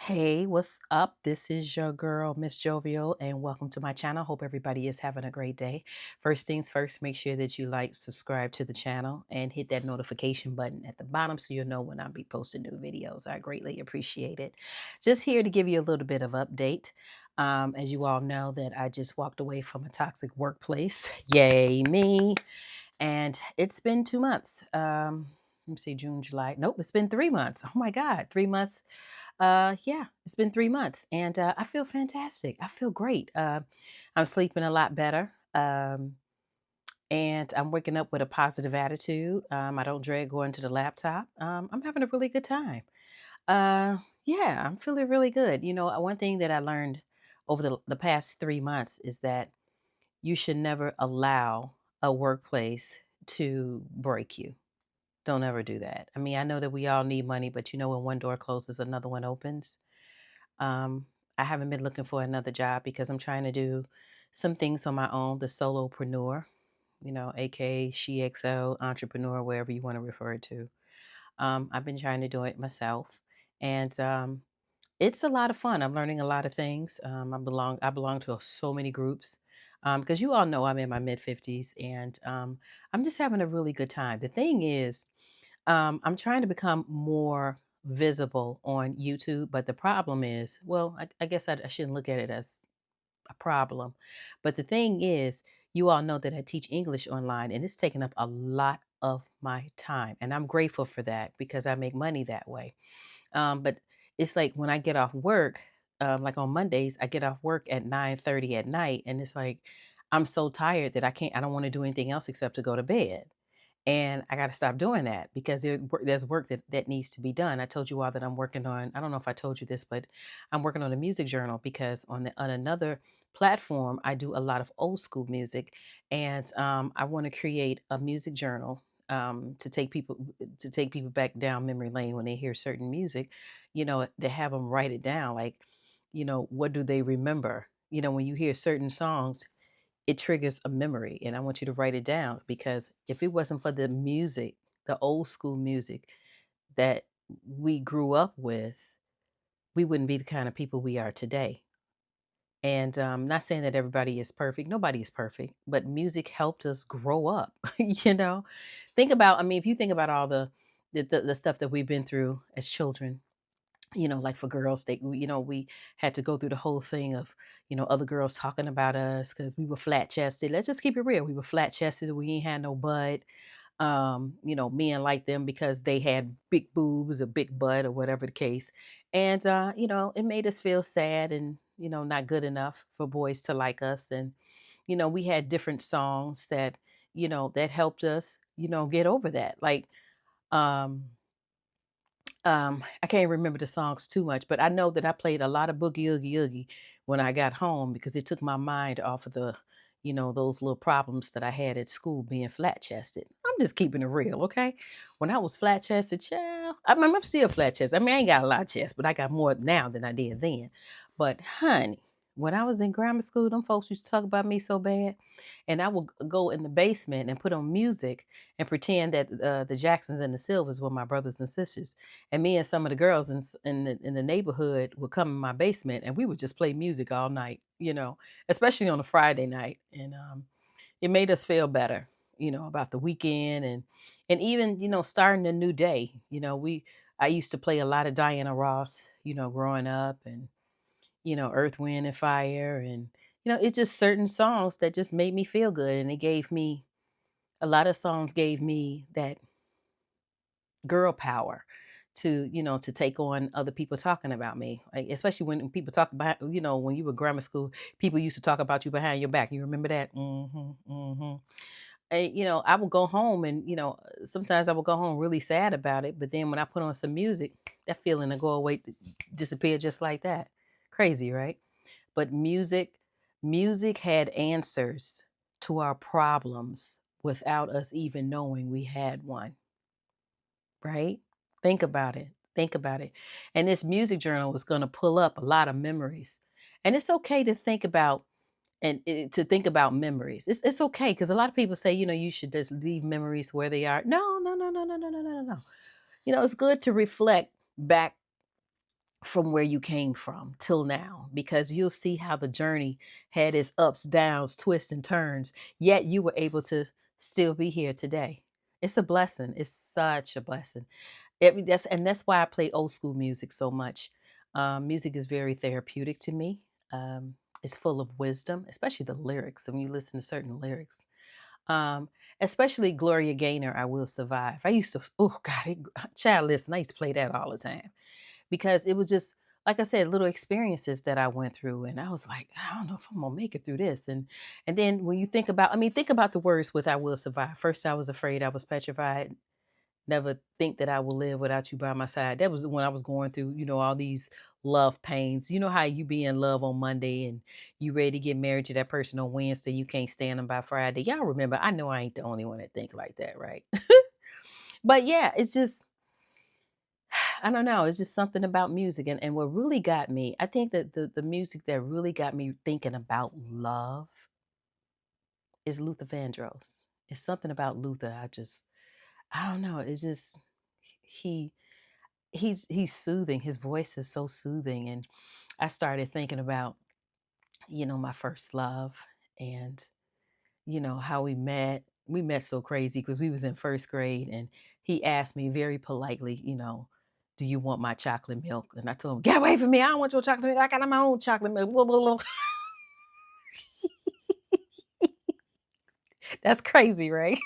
Hey, what's up? This is your girl, Miss Jovial, and welcome to my channel. Hope everybody is having a great day. First things first, make sure that you like, subscribe to the channel, and hit that notification button at the bottom so you'll know when I'll be posting new videos. I greatly appreciate it. Just here to give you a little bit of update. As you all know, that I just walked away from a toxic workplace. Yay, me. And it's been 2 months. Let me see, June, July. Nope, it's been 3 months. Oh my God, 3 months. Yeah, it's been 3 months, and I feel fantastic. I feel great. I'm sleeping a lot better. And I'm waking up with a positive attitude. I don't dread going to the laptop. I'm having a really good time. Uh, yeah, I'm feeling really good. One thing that I learned over the past 3 months is that you should never allow a workplace to break you. Don't ever do that. I mean, I know that we all need money, but when one door closes, another one opens. Um, I haven't been looking for another job because I'm trying to do some things on my own, the solopreneur, aka SheXO, entrepreneur, wherever you want to refer it to. I've been trying to do it myself, and it's a lot of fun. I'm learning a lot of things. I belong to so many groups because you all know I'm in my mid 50s, and I'm just having a really good time. The thing is, I'm trying to become more visible on YouTube, but the problem is, well, I guess I shouldn't look at it as a problem. But the thing is, you all know that I teach English online, and it's taken up a lot of my time. And I'm grateful for that because I make money that way. But it's like when I get off work, like on Mondays, I get off work at 9:30 at night, and it's like I'm so tired that I don't want to do anything else except to go to bed. And I got to stop doing that because there's work that needs to be done. I told you all that I'm working on, I don't know if I told you this, but I'm working on a music journal because on another platform, I do a lot of old school music. And I want to create a music journal to take people back down memory lane when they hear certain music, to have them write it down. Like, what do they remember? When you hear certain songs, it triggers a memory, and I want you to write it down because if it wasn't for the music, the old school music that we grew up with, we wouldn't be the kind of people we are today. And not saying that everybody is perfect. Nobody is perfect, but music helped us grow up. Think about. I mean, if you think about all the stuff that we've been through as children, like for girls, we had to go through the whole thing of, other girls talking about us because we were flat chested. Let's just keep it real. We were flat chested. We ain't had no butt. Men like them because they had big boobs or big butt or whatever the case. And, it made us feel sad and, not good enough for boys to like us. And, we had different songs that helped us, get over that. Like, um, I can't remember the songs too much, but I know that I played a lot of Boogie Oogie Oogie when I got home because it took my mind off of those little problems that I had at school being flat chested. I'm just keeping it real, okay? When I was flat chested, child, I mean, I'm still flat chested. I mean, I ain't got a lot of chest, but I got more now than I did then. But honey, when I was in grammar school, them folks used to talk about me so bad, and I would go in the basement and put on music and pretend that the Jacksons and the Silvers were my brothers and sisters, and me and some of the girls in the neighborhood would come in my basement, and we would just play music all night, especially on a Friday night. And it made us feel better, about the weekend and even, starting a new day. I used to play a lot of Diana Ross, growing up, and, Earth, Wind and Fire. And, it's just certain songs that just made me feel good. And a lot of songs gave me that girl power to take on other people talking about me, like especially when people talk about, when you were grammar school, people used to talk about you behind your back. You remember that? And, I would go home, and sometimes I would go home really sad about it, but then when I put on some music, that feeling to go away, disappear just like that. Crazy, right? But music had answers to our problems without us even knowing we had one. Right? Think about it. Think about it. And this music journal is going to pull up a lot of memories. And it's okay to think about to think about memories. It's okay because a lot of people say, you should just leave memories where they are. No, no, no, no, no, no, no, no, no, no. It's good to reflect back from where you came from till now, because you'll see how the journey had its ups, downs, twists, and turns, yet you were able to still be here today. It's a blessing. It's such a blessing. That's why I play old school music so much. Music is very therapeutic to me. It's full of wisdom, especially the lyrics. When you listen to certain lyrics, um, especially Gloria Gaynor, "I Will Survive." I used to, oh God, child, listen, I used to play that all the time because it was just, like I said, little experiences that I went through, and I was like, I don't know if I'm gonna make it through this. And then when you think about, I mean, think about the words with "I will survive." First, I was afraid, I was petrified. Never think that I will live without you by my side. That was when I was going through, all these love pains. You know how you be in love on Monday and you ready to get married to that person on Wednesday, you can't stand them by Friday. Y'all remember, I know I ain't the only one that think like that, right? But yeah, it's just, I don't know. It's just something about music. And what really got me, I think that the music that really got me thinking about love is Luther Vandross. It's something about Luther. I don't know. It's just, he, he's soothing. His voice is so soothing. And I started thinking about, my first love, and, how we met. We met so crazy because we was in first grade, and he asked me very politely, do you want my chocolate milk? And I told him, get away from me. I don't want your chocolate milk. I got my own chocolate milk. Blah, blah, blah. That's crazy, right?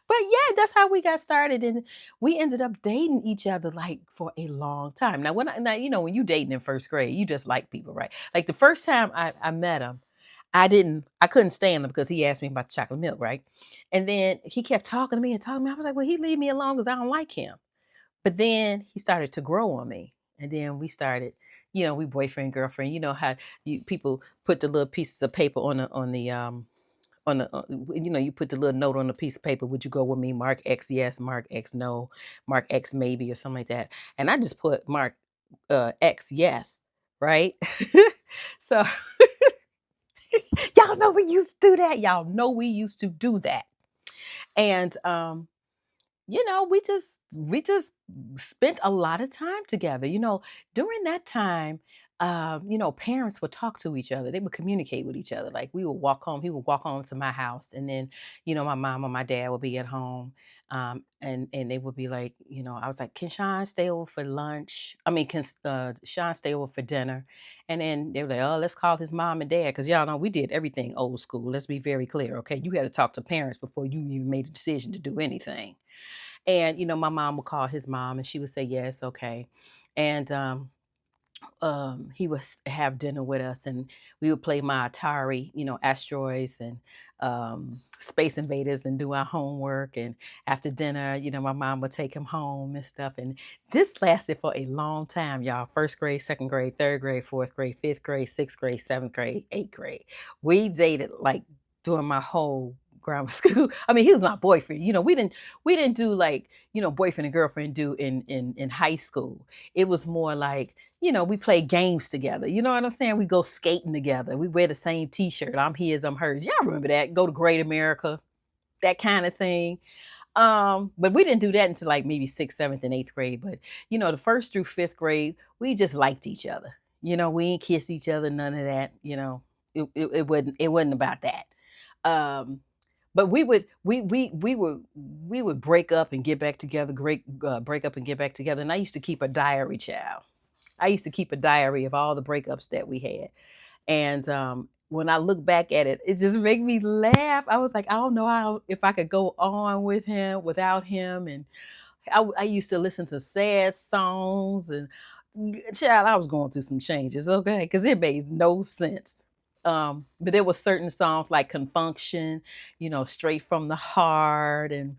But yeah, that's how we got started, and we ended up dating each other like for a long time. Now, when you dating in first grade, you just like people, right? Like the first time I met him, I couldn't stand him because he asked me about the chocolate milk, right? And then he kept talking to me and talking to me. I was like, well, he leave me alone because I don't like him. But then he started to grow on me, and then we started. We boyfriend girlfriend. You know how you people put the little pieces of paper on the you put the little note on a piece of paper, would you go with me? Mark X yes, Mark X no, Mark X maybe, or something like that. And I just put Mark X yes, right? So y'all know we used to do that. Y'all know we used to do that. And we just spent a lot of time together. During that time, parents would talk to each other. They would communicate with each other. Like we would walk home. He would walk home to my house, and then my mom or my dad would be at home, and they would be like, I was like, can Sean stay over for lunch? I mean, can Sean stay over for dinner? And then they were like, oh, let's call his mom and dad, because y'all know we did everything old school. Let's be very clear, okay? You had to talk to parents before you even made a decision to do anything. And my mom would call his mom, and she would say yes, okay. And he would have dinner with us, and we would play my Atari, Asteroids and Space Invaders, and do our homework. And after dinner, my mom would take him home and stuff. And this lasted for a long time, y'all. First grade, second grade, third grade, fourth grade, fifth grade, sixth grade, seventh grade, eighth grade. We dated like during my whole grammar school. I mean, he was my boyfriend. We didn't do like boyfriend and girlfriend do in high school. It was more like, we play games together. You know what I'm saying? We go skating together. We wear the same T-shirt. I'm his, I'm hers. Y'all remember that? Go to Great America, that kind of thing. But we didn't do that until like maybe sixth, seventh, and eighth grade. But the first through fifth grade, we just liked each other. We ain't kiss each other, none of that. It wasn't about that. Um, but we would break up and get back together. Break up and get back together. And I used to keep a diary, child. I used to keep a diary of all the breakups that we had. And when I look back at it, it just made me laugh. I was like, I don't know how if I could go on with him without him. And I used to listen to sad songs, and child, I was going through some changes, okay, because it made no sense. But there were certain songs like Confunction, Straight from the Heart, and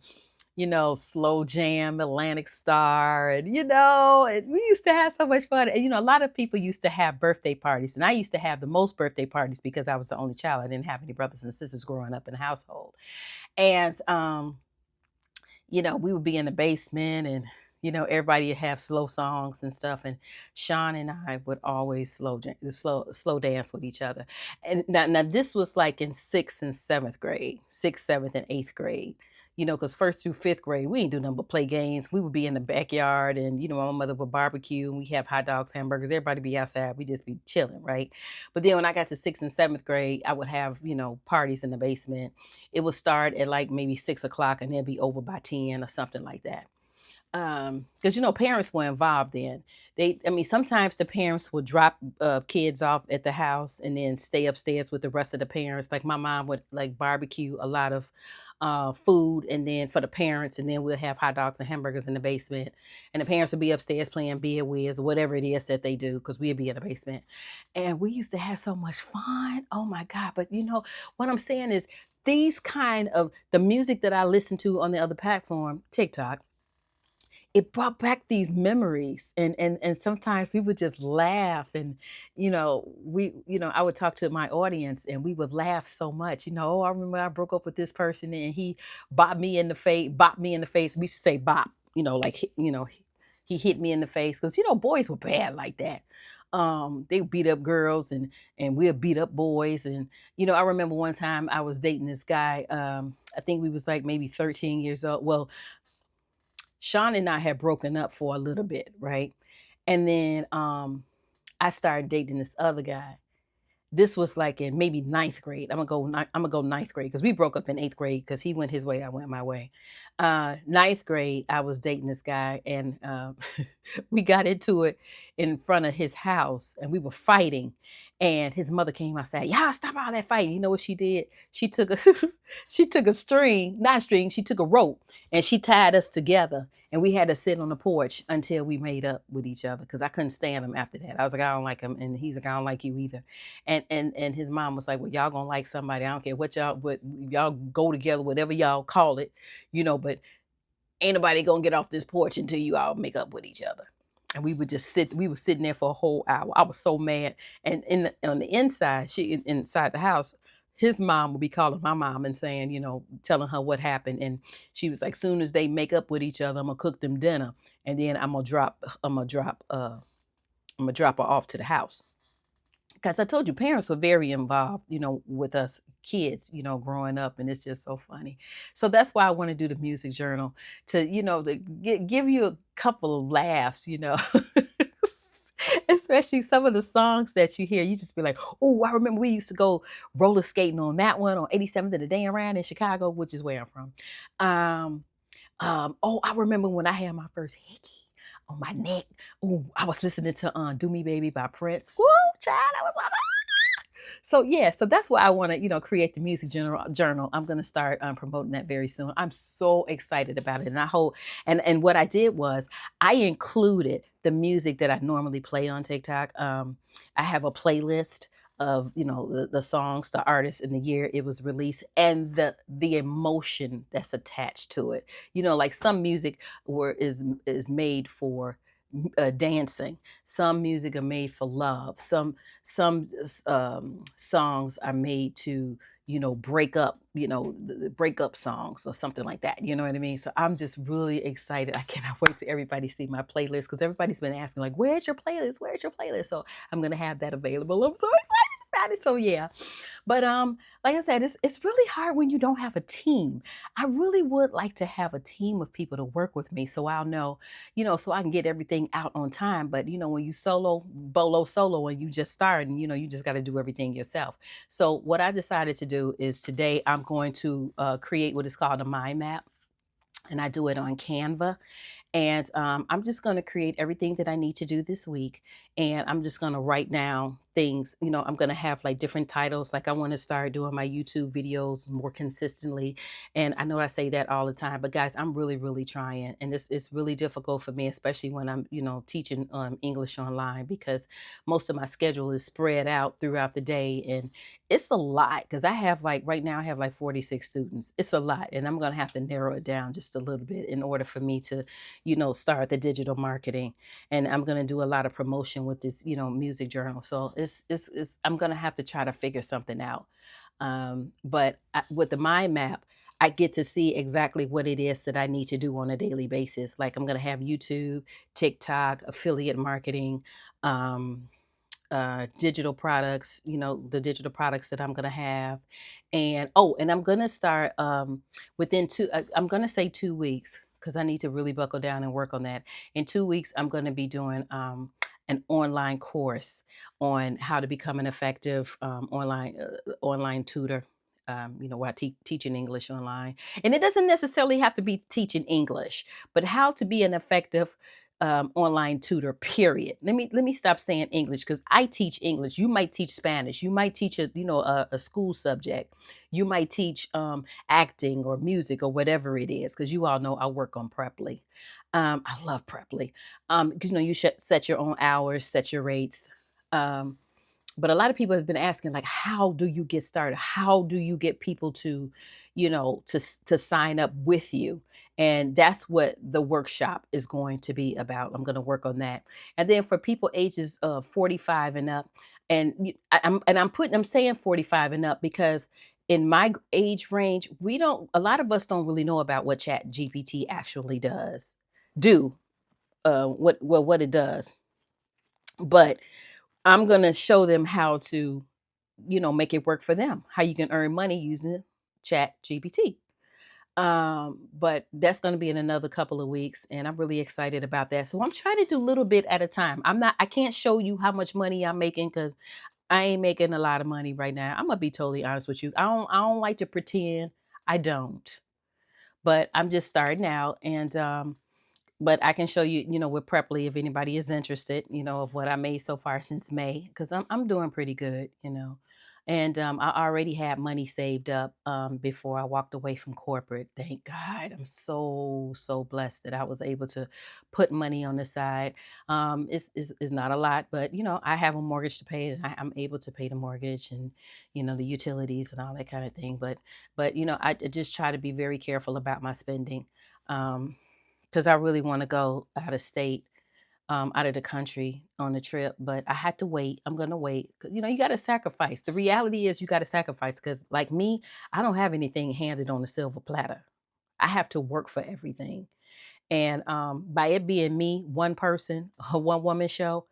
Slow Jam, Atlantic Star, and we used to have so much fun. And a lot of people used to have birthday parties, and I used to have the most birthday parties because I was the only child. I didn't have any brothers and sisters growing up in the household. And we would be in the basement, and everybody would have slow songs and stuff. And Sean and I would always slow dance with each other. And now this was like in sixth and seventh grade, sixth, seventh, and eighth grade. because first through fifth grade, we ain't do nothing but play games. We would be in the backyard, and my mother would barbecue, and we have hot dogs, hamburgers. Everybody be outside. We just be chilling, right? But then when I got to sixth and seventh grade, I would have parties in the basement. It would start at like maybe 6 o'clock, and then be over by 10 or something like that. Because parents were involved then. Sometimes the parents would drop kids off at the house and then stay upstairs with the rest of the parents. Like my mom would like barbecue a lot of food, and then for the parents, and then we'll have hot dogs and hamburgers in the basement, and the parents would be upstairs playing bid whiz or whatever it is that they do, because we'd be in the basement. And we used to have so much fun. Oh my God. But what I'm saying is, these kind of the music that I listen to on the other platform, TikTok, it brought back these memories, and sometimes we would just laugh, and I would talk to my audience, and we would laugh so much. Oh, I remember I broke up with this person, and he bopped me in the face. We should say bop, like he hit me in the face, because boys were bad like that. They would beat up girls, and we'll beat up boys. And I remember one time I was dating this guy. I think we was like maybe 13 years old. Well, Sean and I had broken up for a little bit, right? And then I started dating this other guy. This was like in maybe ninth grade. I'm gonna go ninth grade, because we broke up in eighth grade, because he went his way, I went my way. Ninth grade, I was dating this guy, and we got into it in front of his house, and we were fighting. And his mother came outside. Yeah, stop all that fighting. You know what she did? She took a she took a string, not string. She took a rope, and she tied us together, and we had to sit on the porch until we made up with each other, because I couldn't stand him after that. I was like, I don't like him, and he's like, I don't like you either. And his mom was like, well, y'all gonna like somebody. I don't care what y'all go together, whatever y'all call it, but ain't nobody gonna get off this porch until you all make up with each other. And we would just sit. We were sitting there for a whole hour. I was so mad. And on the inside, inside the house, his mom would be calling my mom and saying, telling her what happened. And she was like, soon as they make up with each other, I'm gonna cook them dinner, and then I'm gonna drop her off to the house. Because I told you, parents were very involved, with us kids, growing up, and it's just so funny. So that's why I want to do the music journal, to, give you a couple of laughs, Especially some of the songs that you hear, you just be like, oh, I remember we used to go roller skating on that one on 87th and the Dan around in Chicago, which is where I'm from. I remember when I had my first hickey on my neck. Oh, I was listening to Do Me Baby by Prince. Woo, child, I was like, so yeah, so that's why I want to, create the music journal. I'm going to start promoting that very soon. I'm so excited about it. And I hope, and what I did was I included the music that I normally play on TikTok. I have a playlist of, the songs, the artists, and the year it was released, and the emotion that's attached to it. Like some music is made for dancing. Some music are made for love. Some songs are made to break up, the breakup songs or something like that. You know what I mean? So I'm just really excited. I cannot wait till everybody see my playlist, because everybody's been asking like, where's your playlist? Where's your playlist? So I'm gonna have that available. I'm so excited about it. So yeah. But like I said, it's really hard when you don't have a team. I really would like to have a team of people to work with me, so I'll know, so I can get everything out on time. But when you solo, and you just start, and you just got to do everything yourself. So what I decided to do is today I'm going to create what is called a mind map, and I do it on Canva. And I'm just going to create everything that I need to do this week. And I'm just going to write down things. I'm going to have like different titles. Like I want to start doing my YouTube videos more consistently. And I know I say that all the time, but guys, I'm really, really trying. And it's really difficult for me, especially when I'm, teaching English online, because most of my schedule is spread out throughout the day. And it's a lot, because I have like, right now I have like 46 students. It's a lot. And I'm going to have to narrow it down just a little bit in order for me to start the digital marketing. And I'm going to do a lot of promotion with this, music journal. So I'm going to have to try to figure something out. But with the mind map, I get to see exactly what it is that I need to do on a daily basis. Like I'm going to have YouTube, TikTok, affiliate marketing, digital products, the digital products that I'm going to have. And oh, and I'm going to start within I'm going to say 2 weeks because I need to really buckle down and work on that. In 2 weeks, I'm going to be doing an online course on how to become an effective online tutor. While teaching English online, and it doesn't necessarily have to be teaching English, but how to be an effective online tutor. Period. Let me stop saying English because I teach English. You might teach Spanish. You might teach a school subject. You might teach acting or music or whatever it is. Because you all know I work on Preply. I love Preply. Because you should set your own hours, set your rates. But a lot of people have been asking, like, how do you get started? How do you get people to to sign up with you? And that's what the workshop is going to be about. I'm going to work on that. And then for people ages 45 and up, and I'm saying 45 and up because in my age range, a lot of us don't really know about what Chat GPT actually do what it does. But I'm going to show them how to make it work for them, how you can earn money using Chat GPT. But that's going to be in another couple of weeks, and I'm really excited about that. So I'm trying to do a little bit at a time. I can't show you how much money I'm making because I ain't making a lot of money right now. I'm gonna be totally honest with you. I don't like to pretend. I don't. But I'm just starting out, and but I can show you, with Preply if anybody is interested, of what I made so far since May, because I'm doing pretty good. And I already had money saved up before I walked away from corporate. Thank God. I'm so blessed that I was able to put money on the side. It's not a lot, but I have a mortgage to pay, and I'm able to pay the mortgage and the utilities and all that kind of thing. But I just try to be very careful about my spending. Because I really want to go out of state, out of the country on a trip, but I had to wait. I'm going to wait. 'Cause, you got to sacrifice. The reality is you got to sacrifice because, like me, I don't have anything handed on a silver platter. I have to work for everything. And by it being me, one person, a one woman show,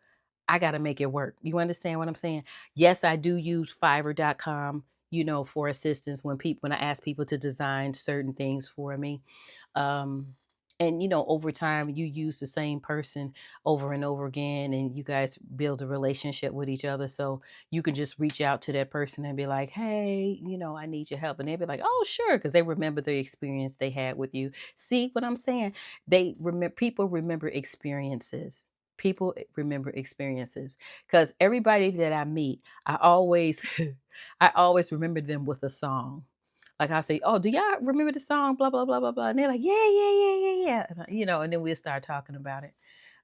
I got to make it work. You understand what I'm saying? Yes, I do use fiverr.com, for assistance when I ask people to design certain things for me. um and over time you use the same person over and over again, and you guys build a relationship with each other, so you can just reach out to that person and be like, hey, I need your help, and they'll be like, oh sure, because they remember the experience they had with you. See what I'm saying? People remember experiences. People remember experiences because everybody that I meet, I always I always remember them with a song. Like I say, oh, do y'all remember the song? Blah, blah, blah, blah, blah. And they're like, yeah, yeah, yeah, yeah, yeah. And then we'll start talking about it.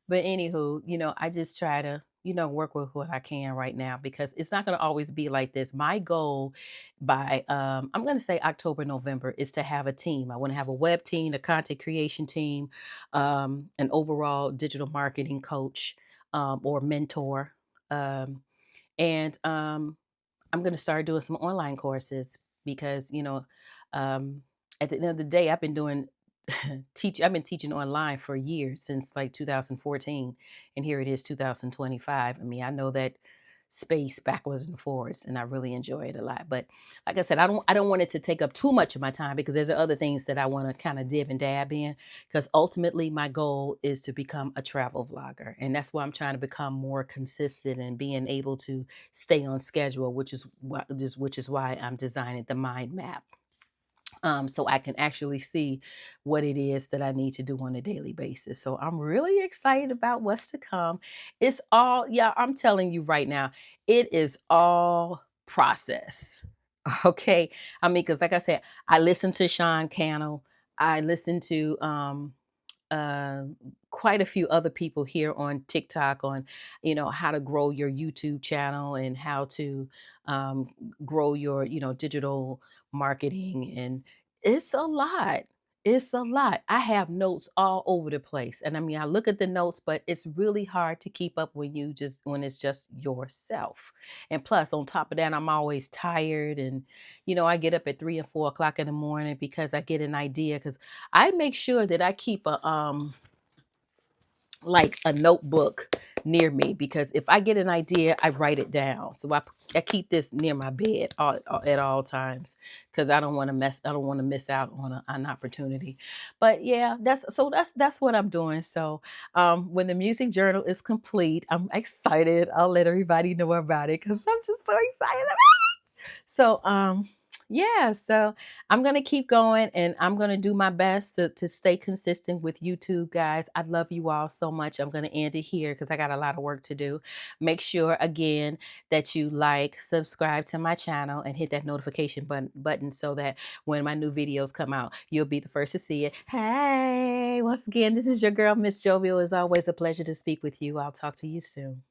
But anywho, I just try to, work with what I can right now because it's not going to always be like this. My goal by, I'm going to say October, November is to have a team. I want to have a web team, a content creation team, an overall digital marketing coach or mentor. And I'm going to start doing some online courses because, um, at the end of the day, I've been doing I've been teaching online for years since like 2014, and here it is 2025. I mean, I know that space backwards and forwards, and I really enjoy it a lot. But like I said, I don't want it to take up too much of my time because there's other things that I want to kind of dib and dab in. Because ultimately, my goal is to become a travel vlogger, and that's why I'm trying to become more consistent and being able to stay on schedule, which is why I'm designing the mind map, so I can actually see what it is that I need to do on a daily basis. So I'm really excited about what's to come. It's all, yeah, I'm telling you right now, it is all process. Okay. I mean, because like I said, I listen to Sean Cannell. I listen to uh, quite a few other people here on TikTok on, how to grow your YouTube channel and how to um, grow your, digital marketing. And it's a lot. It's a lot. I have notes all over the place. And I mean, I look at the notes, but it's really hard to keep up when it's just yourself. And plus, on top of that, I'm always tired. And, I get up at 3 and 4 o'clock in the morning because I get an idea. Because I make sure that I keep like a notebook near me, because if I get an idea, I write it down. So I keep this near my bed at all times, because I don't want to miss out on an opportunity. But yeah, that's what I'm doing. So when the music journal is complete, I'm excited. I'll let everybody know about it, because I'm just so excited. So yeah, so I'm gonna keep going, and I'm gonna do my best to stay consistent with YouTube, guys. I love you all so much. I'm gonna end it here because I got a lot of work to do. Make sure again that you like, subscribe to my channel, and hit that notification button so that when my new videos come out, you'll be the first to see it. Hey, once again, this is your girl, Miss Jovial. It's always a pleasure to speak with you. I'll talk to you soon.